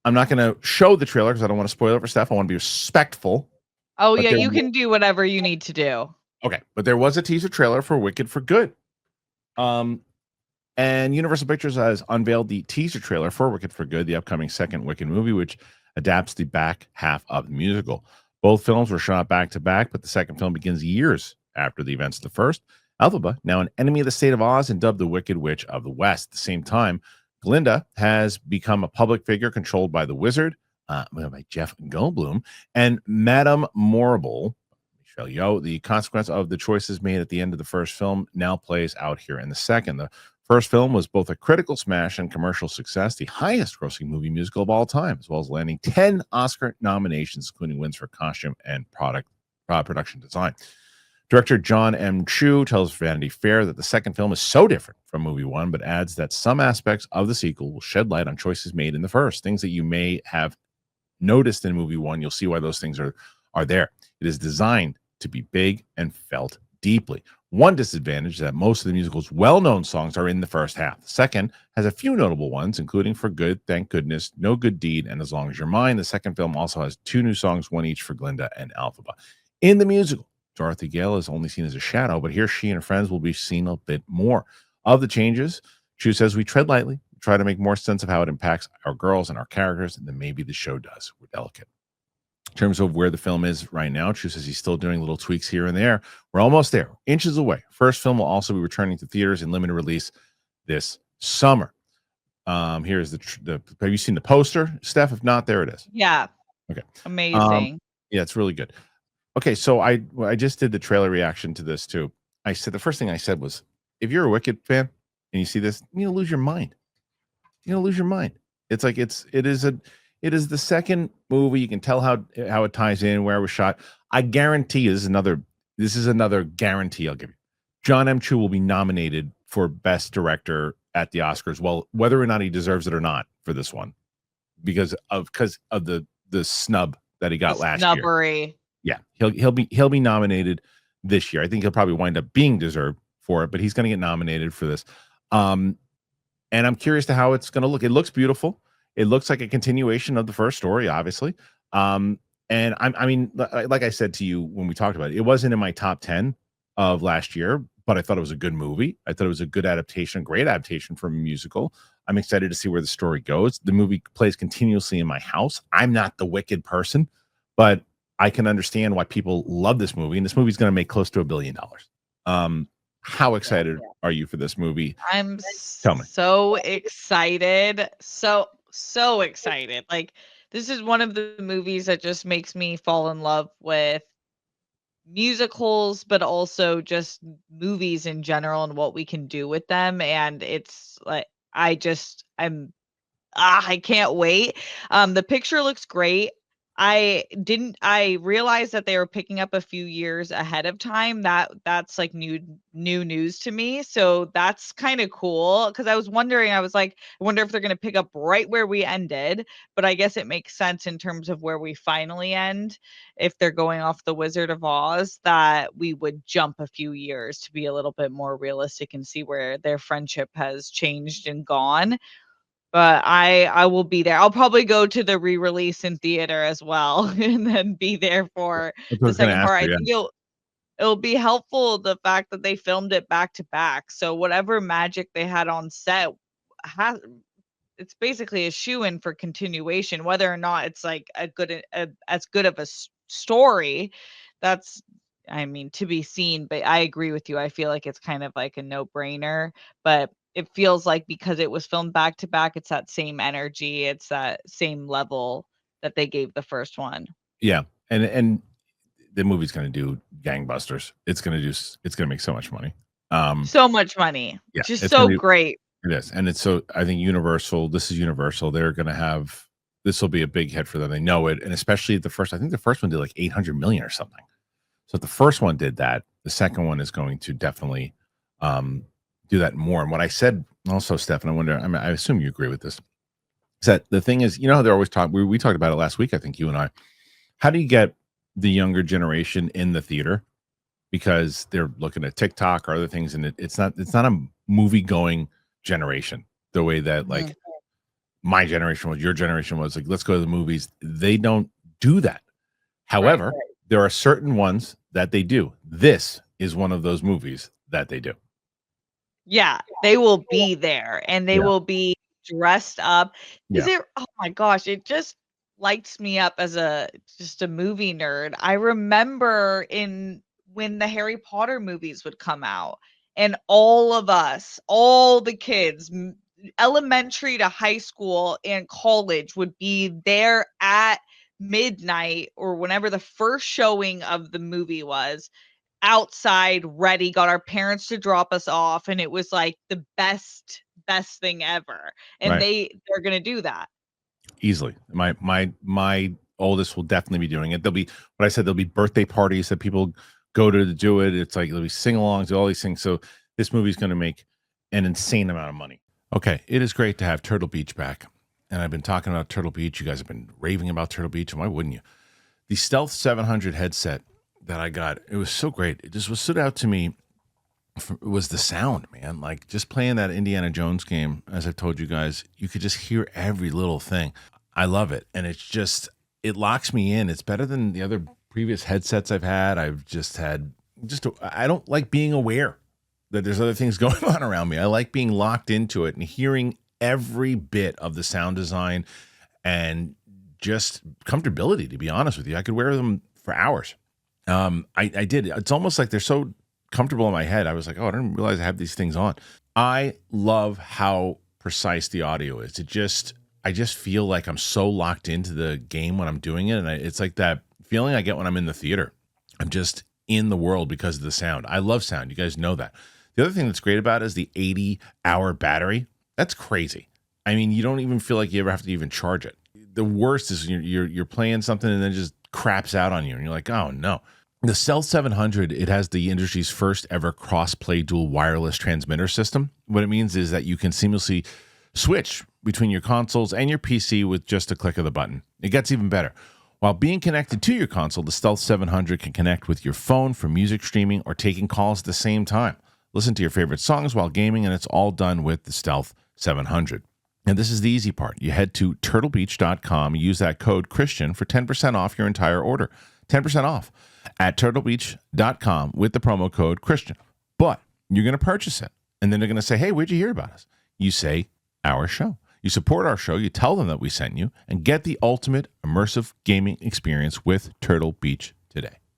I'm not going to show the trailer because I don't want to spoil it for Steph. I want to be respectful. Oh, But yeah, you can do whatever you need to do. Okay, but there was a teaser trailer for Wicked for Good. And Universal Pictures has unveiled the teaser trailer for Wicked for Good, the upcoming second Wicked movie, which adapts the back half of the musical. Both films were shot back to back, but the second film begins years after the events of the first. Elphaba, now an enemy of the state of Oz and dubbed the Wicked Witch of the West. At the same time, Glinda has become a public figure controlled by the wizard, by Jeff Goldblum, and Madame Morrible, Michelle Yeoh. The consequence of the choices made at the end of the first film now plays out here in the second. The first film was both a critical smash and commercial success, the highest grossing movie musical of all time, as well as landing 10 Oscar nominations, including wins for costume and production design. Director John M. Chu tells Vanity Fair that the second film is so different from movie one, but adds that some aspects of the sequel will shed light on choices made in the first. Things that you may have noticed in movie one, you'll see why those things are there. It is designed to be big and felt deeply. One disadvantage is that most of the musical's well-known songs are in the first half. The second has a few notable ones, including For Good, Thank Goodness, No Good Deed, and As Long as You're Mine. The second film also has 2 new songs, one each for Glinda and Elphaba. In the musical, Dorothy Gale is only seen as a shadow, but here she and her friends will be seen a bit more. Of the changes, Chu says we tread lightly, try to make more sense of how it impacts our girls and our characters than maybe the show does. We're delicate. In terms of where the film is right now, Chu says he's still doing little tweaks here and there. We're almost there, inches away. First film will also be returning to theaters in limited release this summer. Here's the have you seen the poster, Steph? If not, there it is. Yeah. Okay. Amazing. Yeah, it's really good. Okay, so I just did the trailer reaction to this too. I said the first thing I said was, if you're a Wicked fan and you see this, you'll lose your mind. You'll lose your mind. It's like it is the second movie. You can tell how it ties in, where it was shot. I guarantee you, this is another guarantee I'll give you. John M. Chu will be nominated for Best Director at the Oscars. Well, whether or not he deserves it or not for this one, because of the snub that he got last year. Yeah, he'll be nominated this year. I think he'll probably wind up being deserved for it, but he's going to get nominated for this. And I'm curious to how it's going to look. It looks beautiful. It looks like a continuation of the first story, obviously. And I mean, like I said to you when we talked about it, it wasn't in my top 10 of last year, but I thought it was a good movie. I thought it was a good adaptation, great adaptation from a musical. I'm excited to see where the story goes. The movie plays continuously in my house. I'm not the Wicked person, but I can understand why people love this movie, and this movie's going to make close to $1 billion. How excited are you for this movie? I'm so excited. So excited. Like, this is one of the movies that just makes me fall in love with musicals, but also just movies in general and what we can do with them. And it's like, I can't wait. The picture looks great. I realized that they were picking up a few years ahead of time. That's like new news to me. So that's kind of cool, because I was wondering, I was like, I wonder if they're going to pick up right where we ended, but I guess it makes sense in terms of where we finally end. If they're going off the Wizard of Oz, that we would jump a few years to be a little bit more realistic and see where their friendship has changed and gone. But I will be there. I'll probably go to the re-release in theater as well, and then be there for the second part. I think it'll be helpful, the fact that they filmed it back to back. So whatever magic they had on set has it's basically a shoo-in for continuation, whether or not it's like as good of a story. That's, I mean, to be seen, but I agree with you. I feel like it's kind of like a no-brainer, but it feels like because it was filmed back to back, it's that same energy, it's that same level that they gave the first one. Yeah, and the movie's going to do gangbusters. It's going to make so much money. So much money. Yeah, just so great. It is, and it's so. I think Universal. This is Universal. They're going to have. This will be a big hit for them. They know it, and especially the first. I think the first one did like 800 million or something. So if the first one did that, the second one is going to definitely do that more. And what I said also, Steph, and I wonder, I assume you agree with this, is that the thing is, you know how they're always talking, we talked about it last week, I think you and I, how do you get the younger generation in the theater? Because they're looking at TikTok or other things, and it's not a movie going generation the way that like my generation was, your generation was, like, let's go to the movies. They don't do that. However, Right. there are certain ones that they do. This is one of those movies that they do. Yeah, they will be there, and they Yeah. will be dressed up. Is Yeah. it oh my gosh, it just lights me up as just a movie nerd. I remember when the Harry Potter movies would come out, and all of us, all the kids, elementary to high school and college would be there at midnight or whenever the first showing of the movie was, outside ready, got our parents to drop us off, and it was like the best thing ever. And Right. they're gonna do that. Easily. My oldest will definitely be doing it. There'll be birthday parties that people go to do it. It's like there'll be sing-alongs, all these things. So this movie's going to make an insane amount of money. Okay, it is great to have Turtle Beach back. And I've been talking about Turtle Beach. You guys have been raving about Turtle Beach, and why wouldn't you? The Stealth 700 headset that I got, it was so great. It just what stood out to me was the sound, man. Like just playing that Indiana Jones game, as I've told you guys, you could just hear every little thing. I love it. And it locks me in. It's better than the other previous headsets I've had. I don't like being aware that there's other things going on around me. I like being locked into it and hearing every bit of the sound design and just comfortability, to be honest with you. I could wear them for hours. I did. It's almost like they're so comfortable in my head. I was like, oh, I didn't realize I have these things on. I love how precise the audio is. I just feel like I'm so locked into the game when I'm doing it. And it's like that feeling I get when I'm in the theater. I'm just in the world because of the sound. I love sound. You guys know that. The other thing that's great about it is the 80-hour battery. That's crazy. I mean, you don't even feel like you ever have to even charge it. The worst is you're playing something and then it just craps out on you. And you're like, oh, no. The Stealth 700, it has the industry's first ever cross-play dual wireless transmitter system. What it means is that you can seamlessly switch between your consoles and your PC with just a click of the button. It gets even better. While being connected to your console, the Stealth 700 can connect with your phone for music streaming or taking calls at the same time. Listen to your favorite songs while gaming, and it's all done with the Stealth 700. And this is the easy part. You head to turtlebeach.com, use that code Kristian for 10% off your entire order. 10% off at turtlebeach.com with the promo code Kristian. But you're going to purchase it, and then they're going to say, hey, where'd you hear about us? You say, our show. You support our show, you tell them that we sent you, and get the ultimate immersive gaming experience with Turtle Beach today.